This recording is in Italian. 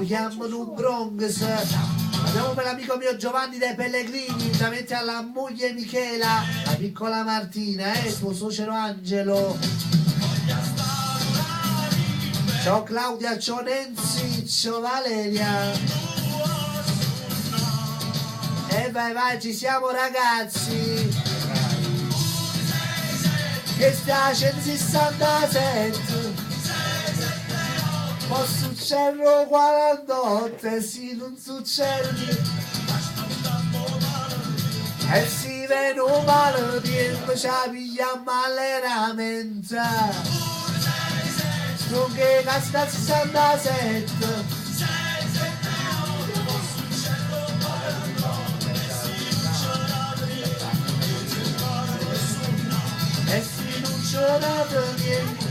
chiamano Bronx. Andiamo per l'amico mio Giovanni dei Pellegrini, davanti alla moglie Michela, la piccola Martina e suo suocero Angelo. Ciao Claudia, ciao Nenzi, ciao Valeria. E vai, ci siamo ragazzi. Che sta 167. Ma succedono 48, sì, non succede. E si vedono male, tempo ci pigliamo allenamento. Non che casta 67. E se non c'era niente.